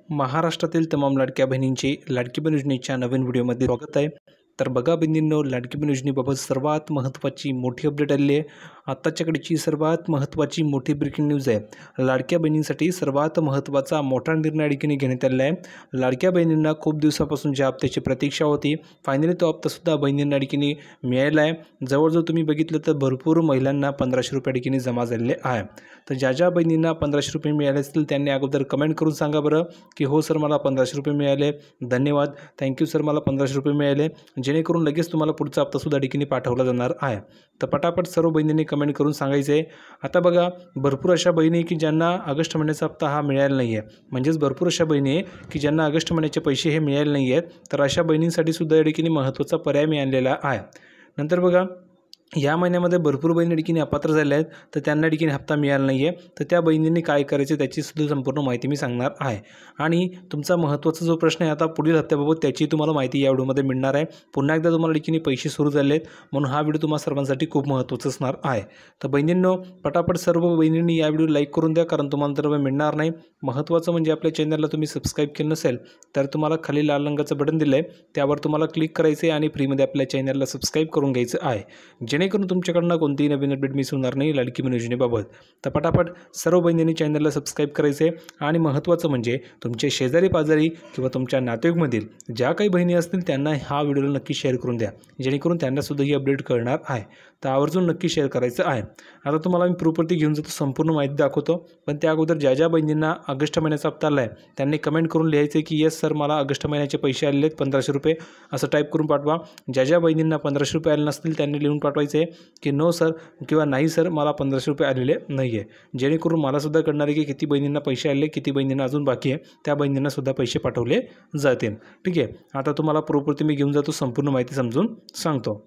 महाराष्ट्रातील तमाम लाडक्या बहिणींचे लाडकी बहीण योजनेच्या नवीन व्हिडिओमध्ये स्वागत आहे। तर बघा बहिणींनो, लाडकी बहीण योजनेबाबत सर्वात महत्त्वाची मोठी अपडेट आली आहे। आत्ताच्याकडची सर्वात महत्त्वाची मोठी ब्रेकिंग न्यूज आहे। लाडक्या बहिणींसाठी सर्वात महत्त्वाचा मोठा निर्णय ठिकाणी घेण्यात आलेला आहे। लाडक्या बहिणींना खूप दिवसापासून ज्या हप्त्याची प्रतीक्षा होती, फायनली तो हप्तासुद्धा बहिणींना ठिकाणी मिळाला आहे। जवळजवळ तुम्ही बघितलं तर भरपूर महिलांना 1500 रुपये ठिकाणी जमा झालेले आहे। तर ज्या बहिणींना 1500 रुपये मिळाले असतील त्यांनी अगोदर कमेंट करून सांगा बरं की हो सर मला 1500 रुपये मिळाले, धन्यवाद, थँक्यू सर मला 1500 रुपये मिळाले, जेणेकरून लगेच तुम्हाला पुढचा हप्तासुद्धा ठिकाणी पाठवला जाणार आहे। तर पटापट सर्व बहिणींनी कमेंट करून सांगायचं आहे। आता बघा भरपूर अशा बहिणी की ज्यांना ऑगस्ट महिन्याचा हप्ता हा मिळाला नाही आहे, म्हणजेच भरपूर अशा बहिणी की ज्यांना ऑगस्ट महिन्याचे पैसे हे मिळाले नाही आहेत, तर अशा बहिणींसाठी सुद्धा या ठिकाणी महत्त्वाचा पर्याय मिळालेला आहे। नंतर बघा या महिन्यामध्ये भरपूर बहिणी ठिकाणी अपात्र झाल्या आहेत, तर त्यांना ठिकाणी हप्ता मिळाला नाही आहे, तर त्या बहिणींनी काय करायचे त्याची सुद्धा संपूर्ण माहिती मी सांगणार आहे। आणि तुमचा महत्त्वाचा जो प्रश्न आहे आता पुढील हप्त्याबाबत त्याची तुम्हाला माहिती या व्हिडिओमध्ये मिळणार आहे। पुन्हा एकदा तुम्हाला ठिकाणी पैसे सुरू झाले आहेत, म्हणून हा व्हिडिओ तुम्हा सर्वांसाठी खूप महत्त्वाचा असणार आहे। तर बहिणींनो पटापट सर्व बहिणींनी या व्हिडिओ लाईक करून द्या, कारण तुम्हाला तर मिळणार नाही। महत्त्वाचं म्हणजे आपल्या चॅनलला तुम्ही सबस्क्राईब केलं नसेल तर तुम्हाला खाली लाल रंगाचं बटन दिलं आहे, त्यावर तुम्हाला क्लिक करायचं आहे आणि फ्रीमध्ये आपल्या चॅनलला सबस्क्राईब करून घ्यायचं आहे, जेणेकरून तुमच्याकडनं कोणतीही नवीन अपडेट मिस होणार नाही लाडकी बहीण योजनेबाबत। तर पटापट सर्व बहिणींनी चॅनलला सबस्क्राईब करायचे आणि महत्त्वाचं म्हणजे तुमचे शेजारी पाजारी किंवा तुमच्या नातेवाईकमधील ज्या काही बहिणी असतील त्यांना हा व्हिडिओ नक्की शेअर करून द्या, जेणेकरून त्यांनासुद्धा ही अपडेट कळणार आहे। तर आवर्जून नक्की शेअर करायचं आहे। आता तुम्हाला मी प्रॉपर्टी घेऊन जातो, संपूर्ण माहिती दाखवतो, पण त्या अगोदर ज्या बहिणींना ऑगस्ट महिन्याचा हप्ता आला आहे त्यांनी कमेंट करून लिहायचं की येस सर मला ऑगस्ट महिन्याचे पैसे आलेले आहेत 1500 रुपये, असं टाईप करून पाठवा। ज्या बहिणींना 1500 रुपये आले नसतील त्यांनी लिहून पाठवायचे की नो सर किंवा नाही सर मला 1500 रुपये आलेले नाही आहे, जेणेकरून मलासुद्धा कळणार आहे की किती बहिणींना पैसे आले, किती बहिणींना अजून बाकी आहे, त्या बहिणींनासुद्धा पैसे पाठवले जातील। ठीक आहे, आता तुम्हाला प्रॉपर्टी मी घेऊन जातो, संपूर्ण माहिती समजून सांगतो।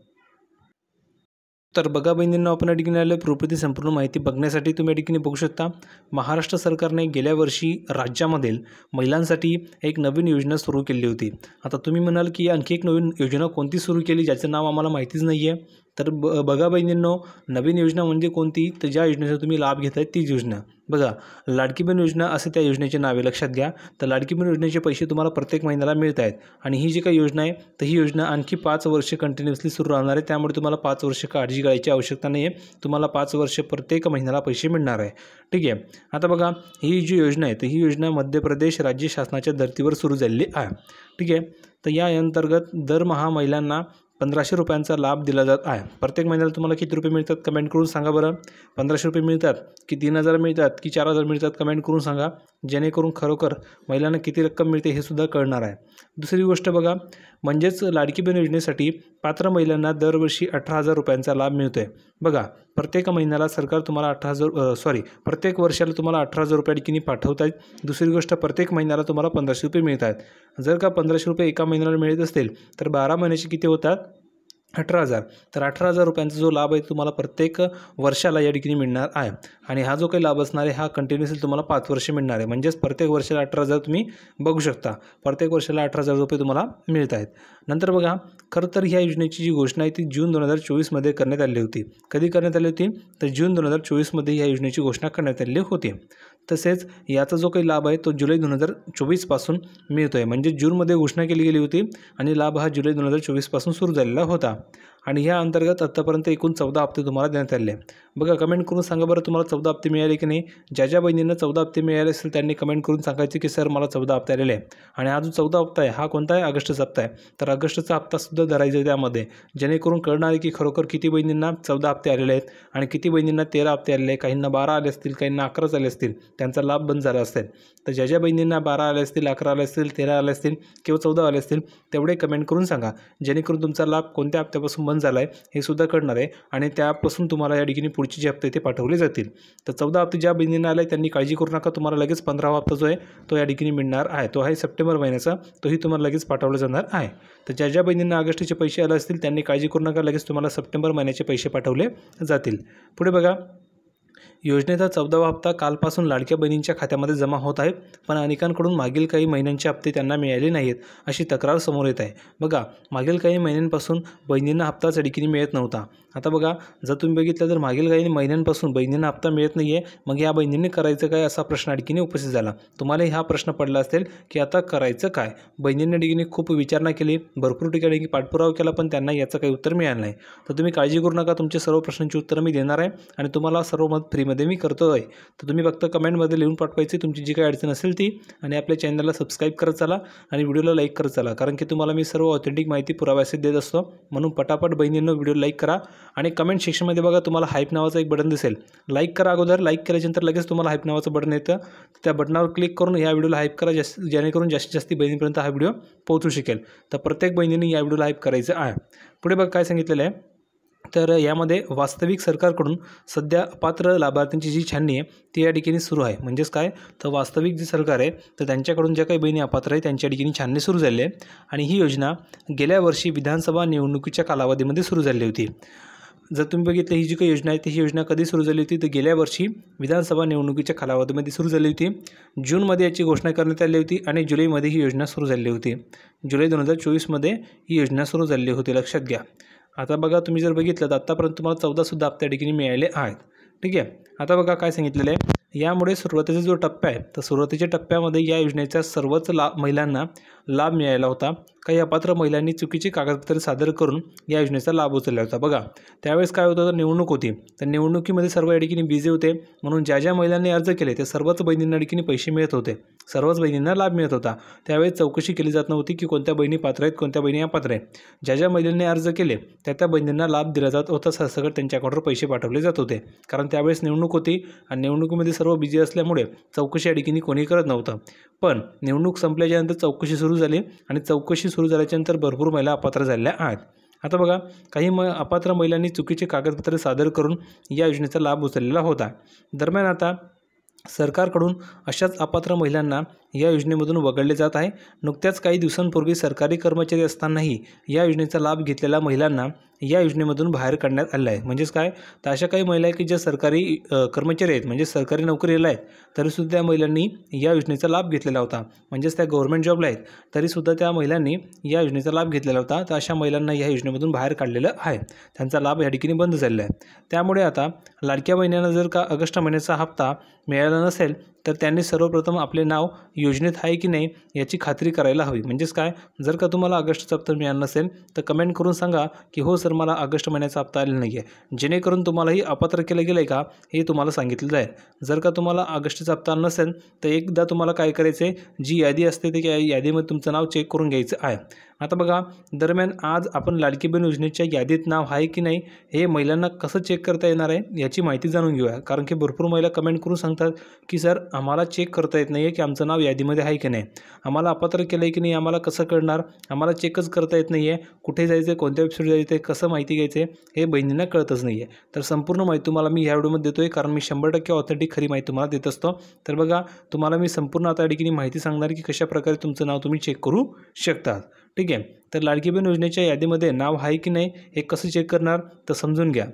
तर बघा बहिणींना, आपण या ठिकाणी आले प्रॉपर्टी संपूर्ण माहिती बघण्यासाठी। तुम्ही या ठिकाणी बघू शकता महाराष्ट्र सरकारने गेल्या वर्षी राज्यामधील महिलांसाठी एक नवीन योजना सुरू केली होती। आता तुम्ही म्हणाल की आणखी एक नवीन योजना कोणती सुरू केली ज्याचं नाव आम्हाला माहितीच नाही आहे। तर बघा बहिणींनो, नवीन योजना म्हणजे कोणती, तर ज्या योजनेचा तुम्ही लाभ घेताय तीच योजना बघा, लाडकी बहीण योजना असे त्या योजनेचे नावे लक्षात घ्या। तर लाडकी बहीण योजनेचे पैसे तुम्हाला प्रत्येक महिन्याला मिळत आहेत आणि ही जी काही योजना आहे तर ही योजना आणखी 5 वर्ष कंटिन्युअसली सुरू राहणार आहे, त्यामुळे तुम्हाला 5 वर्ष काळजी करायची आवश्यकता नाही आहे। तुम्हाला 5 वर्ष प्रत्येक महिन्याला पैसे मिळणार आहे। ठीक आहे, आता बघा ही जी योजना आहे तर ही योजना मध्य प्रदेश राज्य शासनाच्या धर्तीवर सुरू झालेली आहे। ठीक आहे, तर या अंतर्गत दरमहा महिलांना 1500 रुपयांचा लाभ दिला जात आहे। प्रत्येक महिन्याला तुम्हाला किती रुपये मिळतात कमेंट करून सांगा बरं। 1500 रुपये मिळतात की 3000 मिळतात की 4000 मिळतात कमेंट करून सांगा, जेणेकरून खरोखर महिलांना किती रक्कम मिळते हे सुद्धा कळणार आहे। दुसरी गोष्ट बघा, म्हणजेच लाडकी बहीण योजनेसाठी पात्र महिलांना दरवर्षी 18000 रुपयांचा लाभ मिळतो आहे। बघा प्रत्येक महिन्याला सरकार तुम्हाला प्रत्येक वर्षाला तुम्हाला 18000 रुपये ठिकाणी पाठवत आहेत। दुसरी गोष्ट, प्रत्येक महिन्याला तुम्हाला 1500 रुपये मिळत आहेत। जर का 1500 रुपये एका महिन्याला मिळत असतील तर 12 महिन्याचे किती होतात, 18000। तर 18000 रुपयांचा जो लाभ आहे तुम्हाला प्रत्येक वर्षाला या ठिकाणी मिळणार आहे। आणि हा जो काही लाभ असणार आहे हा कंटिन्युअसली तुम्हाला 5 वर्ष मिळणार आहे, म्हणजेच प्रत्येक वर्षाला 18000 तुम्ही बघू शकता, प्रत्येक वर्षाला 18000 रुपये तुम्हाला मिळत आहेत। नंतर बघा, खरं तर ह्या योजनेची जी घोषणा आहे ती जून 2024 मध्ये करण्यात आली होती। कधी करण्यात आली होती, तर जून 2024 मध्ये ह्या योजनेची घोषणा करण्यात आली होती। तसेच याचा जो काही लाभ आहे तो जुलै 2024 पासून मिळतो आहे, म्हणजे जूनमध्ये घोषणा केली गेली होती आणि लाभ हा जुलै 2024 पासून सुरू झालेला होता। आणि ह्या अंतर्गत आत्तापर्यंत एकूण 14 हप्ते तुम्हाला देण्यात आले। बघा कमेंट करून सांगा बरं तुम्हाला 14 हप्ते मिळाले की नाही। ज्या बहिणींना 14 हप्ते मिळाले असेल त्यांनी कमेंट करून सांगायचे की सर मला 14 हप्ते आलेले आहे। आणि हा जो 14 हप्ता आहे हा कोणता आहे, ऑगस्टचा हप्ता आहे, तर ऑगस्टचा हप्तासुद्धा धरायचा आहे त्यामध्ये, जेणेकरून कळणार आहे की खरोखर किती बहिणींना 14 हप्ते आलेले आहेत आणि किती बहिणींना 13 हप्ते आलेले आहेत। काहींना 12 आले असतील, काहींना 11 आले असतील, त्यांचा लाभ बंद झाला असेल। तर ज्या बहिणींना 12 आले असतील, 11 आले असतील, 13 आले असतील किंवा 14 आले असतील तेवढे कमेंट करून सांगा, जेणेकरून तुमचा लाभ कोणत्या हप्त्यापासून बंद झाला आहे हे सुद्धा कळणार आहे आणि त्यापासून तुम्हाला या ठिकाणी पुढचे जे हप्ते ते पाठवले जातील। तर 14 हप्ते ज्या बहिणींना आले त्यांनी काळजी करू नका, तुम्हाला लगेच 15वा हप्ता जो आहे तो या ठिकाणी मिळणार आहे, तो आहे सप्टेंबर महिन्याचा, तोही तुम्हाला लगेच पाठवला जाणार आहे। तर ज्या बहिणींना ऑगस्टचे पैसे आले असतील त्यांनी काळजी करू नका, लगेच तुम्हाला सप्टेंबर महिन्याचे पैसे पाठवले जातील। पुढे बघा, योजनेचा 14वा हप्ता कालपासून लाडक्या बहिणींच्या खात्यामध्ये जमा होत आहे, पण अनेकांकडून मागील काही महिन्यांचे हप्ते त्यांना मिळाले नाहीत अशी तक्रार समोर येत आहे। बघा मागील काही महिन्यांपासून बहिणींना हप्ता चढीकीने मिळत नव्हता, आता बघा, जर तुम्ही बघितलं तर मागील काही महिन्यांपासून बहिणींना हप्ता मिळत नाही आहे, मग या बहिणींनी करायचं काय असा प्रश्न आणखीन उपस्थित झाला. तुम्हालाही हा प्रश्न पडला असेल की आता करायचं काय. बहिणींनी ठिकाणी खूप विचारणा केली, भरपूर ठिकाणी पाठपुरावा केला, पण त्यांना याचं काही उत्तर मिळालं नाही. तर तुम्ही काळजी करू नका, तुमचे सर्व प्रश्नांची उत्तरं मी देणार आहे आणि तुम्हाला सर्व मदत फ्रीमध्ये मी करतो आहे. तर तुम्ही फक्त कमेंटमध्ये लिहून पाठवायची तुमची जी काही अडचण असेल ती, आणि आपल्या चॅनलला सबस्क्राईब करत चला आणि व्हिडिओला लाईक करत चला, कारण की तुम्हाला मी सर्व ऑथेंटिक माहिती पुराव्यासहित देत असतो. म्हणून पटापट बहिणींनो व्हिडिओ लाईक करा आणि कमेंट सेक्शनमध्ये बघा तुम्हाला हाईप नावाचं एक बटन दिसेल. लाईक करा अगोदर, लाईक केल्यानंतर लगेच तुम्हाला हाईप नावाचं बटन येतं. त्या बटनावर क्लिक करून या व्हिडिओला हाईप करा, जेणेकरून जास्तीत जास्त बहिणींपर्यंत हा व्हिडिओ पोहोचू शकेल. तर प्रत्येक बहिणींनी या व्हिडिओला हाईप करायचं आहे. पुढे बघा काय सांगितलेलं आहे. तर यामध्ये वास्तविक सरकारकडून सध्या अपात्र लाभार्थ्यांची जी छाननी आहे ती या ठिकाणी सुरू आहे. म्हणजेच काय, तर वास्तविक जे सरकार आहे तर त्यांच्याकडून ज्या काही बहिणी अपात्र आहे त्यांच्या ठिकाणी छाननी सुरू झाली आहे. आणि ही योजना गेल्या वर्षी विधानसभा निवडणुकीच्या कालावधीमध्ये सुरू झाली होती. जर तुम्ही बघितलं ही जी काही योजना आहे ती ही योजना कधी सुरू झाली होती, तर गेल्या वर्षी विधानसभा निवडणुकीच्या कालावधीमध्ये सुरू झाली होती. जूनमध्ये याची घोषणा करण्यात आली होती आणि जुलैमध्ये ही योजना सुरू झाली होती. जुलै 2024मध्ये ही योजना सुरू झाली होती, लक्षात घ्या. आता बघा, तुम्ही जर बघितलं तर आत्तापर्यंत तुम्हाला 14 हप्ते या ठिकाणी मिळाले आहेत. ठीक आहे. आता बघा काय सांगितलेलं आहे. यामुळे सुरुवातीचा जो टप्पा आहे तर सुरुवातीच्या टप्प्यामध्ये या योजनेचा सर्वच महिलांना लाभ मिळाला होता. काही अपात्र महिलांनी चुकीची कागदपत्रे सादर करून या योजनेचा लाभ उचलला होता. बघा, त्यावेळेस काय होतं, तर निवडणूक होती. तर निवडणुकीमध्ये सर्व या ठिकाणी बिझी होते, म्हणून ज्या महिलांनी अर्ज केले ते सर्वच बहिणींना ठिकाणी पैसे मिळत होते, सर्वच बहिणींना लाभ मिळत होता. त्यावेळेस चौकशी केली जात नव्हती की कोणत्या बहिणी पात्र आहेत, कोणत्या बहिणी अपात्र आहेत. ज्या महिलांनी अर्ज केले त्या बहिणींना लाभ दिला जात होता, सरसकट त्यांच्या अकाउंटवर पैसे पाठवले जात होते. कारण त्यावेळेस निवडणूक होती आणि निवडणुकीमध्ये सर्व बिझी असल्यामुळे चौकशी या ठिकाणी कोणी करत नव्हतं. पण निवडणूक संपल्याच्यानंतर चौकशी सुरू झाली आणि चौकशी सुरू झाल्याच्यानंतर भरपूर महिला अपात्र झालेल्या आहेत. आता बघा, काही अपात्र महिलांनी चुकीचे कागदपत्रे सादर करून या योजनेचा लाभ उचललेला होता. दरम्यान आता सरकारकडून अशाच अपात्र महिलांना या योजनेमधून वगळले जात आहे. नुकत्याच काही दिवसांपूर्वी सरकारी कर्मचारी असतानाही या योजनेचा लाभ घेतलेल्या महिलांना या योजनेमधून बाहेर काढण्यात आलं आहे. म्हणजेच काय, तर अशा काही महिला आहेत की ज्या सरकारी कर्मचारी आहेत, म्हणजे सरकारी नोकरीला आहेत, तरीसुद्धा त्या महिलांनी या योजनेचा लाभ घेतलेला होता. म्हणजेच त्या गव्हर्नमेंट जॉबला आहेत तरीसुद्धा त्या महिलांनी या योजनेचा लाभ घेतलेला होता. तर अशा महिलांना या योजनेमधून बाहेर काढलेलं आहे, त्यांचा लाभ या ठिकाणी बंद झालेला आहे. त्यामुळे आता लाडक्या बहिणींना जर का ऑगस्ट महिन्याचा हप्ता मिळाला नसेल तर त्यांनी सर्वप्रथम आपले नाव योजनेत आहे की नाही याची खात्री करायला हवी. म्हणजेच काय, जर का तुम्हाला ऑगस्टचा हप्ता मिळाला नसेल तर कमेंट करून सांगा की हो सर, मला ऑगस्ट महिन्याचा हप्ता आलेला नाही आहे, जेणेकरून तुम्हालाही अपात्र केलं गेलं आहे का हे तुम्हाला सांगितलं जाईल. जर का तुम्हाला ऑगस्टचा हप्ता नसेल तर एकदा तुम्हाला काय करायचं आहे, जी यादी असते ते यादीमध्ये तुमचं नाव चेक करून घ्यायचं आहे. आता बघा, दरम्यान आज आपण लाडकी बहीण योजनेच्या यादीत नाव आहे की नाही हे महिलांना कसं चेक करता येणार आहे याची माहिती जाणून घेऊया. कारण की भरपूर महिला कमेंट करून सांगतात की सर, आम्हाला चेक करता येत नाही आहे की आमचं नाव यादीमध्ये आहे की नाही, आम्हाला अपात्र केलं आहे की नाही, आम्हाला कसं कळणार, आम्हाला चेकच करता येत नाही आहे, कुठे जायचं आहे, कोणत्या वेबसाईट जायचं आहे, कसं माहिती घ्यायचं आहे हे बहिणींना कळतच नाही आहे. तर संपूर्ण माहिती तुम्हाला मी ह्या व्हिडिओमध्ये देतो आहे, कारण मी 100% ऑथेंटिक खरी माहिती तुम्हाला देत असतो. तर बघा, तुम्हाला मी संपूर्ण आता या ठिकाणी माहिती सांगणार की कशाप्रकारे तुमचं नाव तुम्ही चेक करू शकता. ठीक आहे. तर लाडकी बहीण योजनेच्या यादीमध्ये नाव आहे की नाही हे कसं चेक करणार तर समजून घ्या.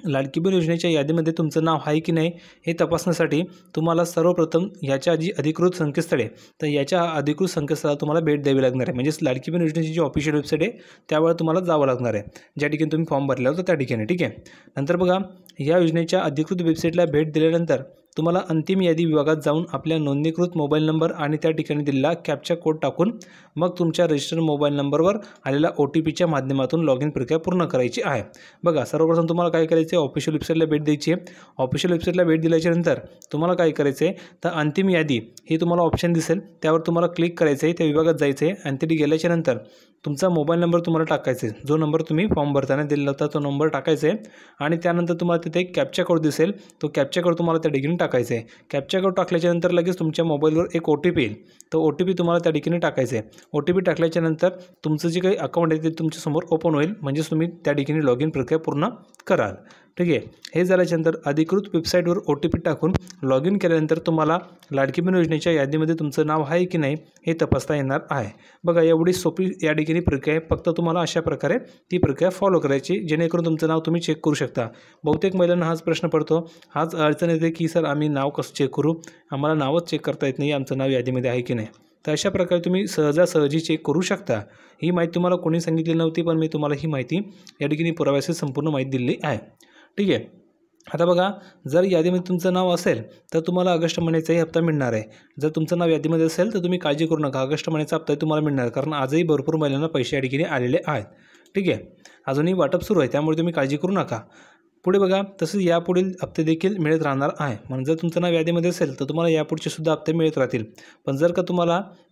लाडकी बहीण योजनेच्या यादीमध्ये तुमचं नाव आहे की नाही हे तपासण्यासाठी तुम्हाला सर्वप्रथम याच्या जी अधिकृत संकेतस्थळ आहे तर याच्या अधिकृत संकेतस्थळाला तुम्हाला भेट द्यावी लागणार आहे. म्हणजेच लाडकी बहीण योजनेची जी ऑफिशियल वेबसाईट आहे त्यावर तुम्हाला जावं लागणार आहे, ज्या ठिकाणी तुम्ही फॉर्म भरला होता त्या ठिकाणी. ठीक आहे. नंतर बघा, या योजनेच्या अधिकृत वेबसाईटला भेट दिल्यानंतर तुम्हाला अंतिम यादी विभागात जाऊन आपल्या नोंदणीकृत मोबाईल नंबर आणि त्या ठिकाणी दिलेला कॅप्चा कोड टाकून मग तुमच्या रजिस्टर्ड मोबाईल नंबरवर आलेला OTPच्या माध्यमातून लॉग इन प्रक्रिया पूर्ण करायची आहे. बघा, सर्वप्रथम तुम्हाला काय करायचं आहे, ऑफिशियल वेबसाईटला भेट द्यायची आहे. ऑफिशियल वेबसाईटला भेट दिल्याच्यानंतर तुम्हाला काय करायचं आहे, तर अंतिम यादी हे तुम्हाला ऑप्शन दिसेल, त्यावर तुम्हाला क्लिक करायचं आहे, त्या विभागात जायचं आहे आणि तिथे गेल्याच्यानंतर तुमचा मोबाईल नंबर तुम्हाला टाकायचा आहे. जो नंबर तुम्ही फॉर्म भरताना दिलेला होता तो नंबर टाकायचा आहे आणि त्यानंतर तुम्हाला तिथे एक कॅप्चा कोड दिसेल, तो कॅप्चा कोड तुम्हाला त्या ठिकाणी टाकायचं आहे. कॅप्चा कोड टाकल्याच्यानंतर लगेच तुमच्या मोबाईलवर एक OTP येईल, तो OTP तुम्हाला त्या ठिकाणी टाकायचा आहे. OTP टाकल्याच्यानंतर तुमचं जे काही अकाउंट आहे ते तुमच्यासमोर ओपन होईल, म्हणजेच तुम्ही त्या ठिकाणी लॉग इन प्रक्रिया पूर्ण कराल. ठीक आहे. हे झाल्याच्यानंतर अधिकृत वेबसाईटवर OTP टाकून लॉग इन केल्यानंतर तुम्हाला लाडकी बहीण योजनेच्या यादीमध्ये तुमचं नाव आहे की नाही हे तपासता येणार आहे. बघा, एवढी सोपी या ठिकाणी प्रक्रिया आहे. फक्त तुम्हाला अशा प्रकारे ती प्रक्रिया फॉलो करायची, जेणेकरून तुमचं नाव तुम्ही चेक करू शकता. बहुतेक महिलांना हाच प्रश्न पडतो, हाच अडचण येते की सर, आम्ही नाव कसं चेक करू, आम्हाला नावच चेक करता येत नाही, आमचं नाव यादीमध्ये आहे की नाही. तर अशा प्रकारे तुम्ही सहजासहजी चेक करू शकता. ही माहिती तुम्हाला कोणी सांगितली नव्हती, पण मी तुम्हाला ही माहिती या ठिकाणी पुराव्यासह संपूर्ण माहिती दिली आहे. ठीक आहे. आता बघा, जर यादीमध्ये तुमचं नाव असेल तर तुम्हाला ऑगस्ट महिन्याचाही हप्ता मिळणार आहे. जर तुमचं नाव यादीमध्ये असेल तर तुम्ही काळजी करू नका, ऑगस्ट महिन्याचा हप्ताही तुम्हाला मिळणार, कारण आजही भरपूर महिलांना पैसे या ठिकाणी आलेले आहेत. ठीक आहे. अजूनही वाटप सुरू आहे, त्यामुळे तुम्ही काळजी करू नका. पुढे बघा, तसंच यापुढील हप्ते देखील मिळत राहणार आहे. म्हणजे जर तुमचं नाव यादीमध्ये असेल तर तुम्हाला यापुढचे सुद्धा हप्ते मिळत राहतील. पण जर का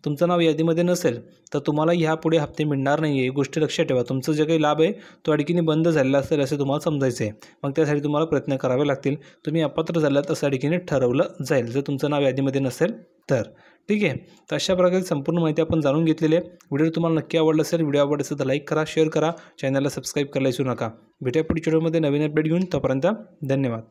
तुमचं नाव यादीमध्ये नसेल तर तुम्हाला ह्यापुढे हप्ते मिळणार नाही आहे. ही गोष्ट लक्षात ठेवा. तुमचं जे काही लाभ आहे तो ठिकाणी बंद झालेला असेल असं तुम्हाला समजायचं आहे. मग त्यासाठी तुम्हाला प्रयत्न करावे लागतील. तुम्ही अपात्र झालात असं ठिकाणी ठरवलं जाईल जर तुमचं नाव यादीमध्ये नसेल तर. ठीक आहे. तर अशा प्रकारे संपूर्ण माहिती आपण जाणून घेतलेली आहे. व्हिडिओ तुम्हाला नक्की आवडला असेल. व्हिडिओ आवडला असेल तर लाईक करा, शेअर करा, चॅनलला सबस्क्राईब करायला विसरू नका. भेटूया पुढच्या व्हिडिओमध्ये नवीन अपडेट घेऊन. तोपर्यंत धन्यवाद.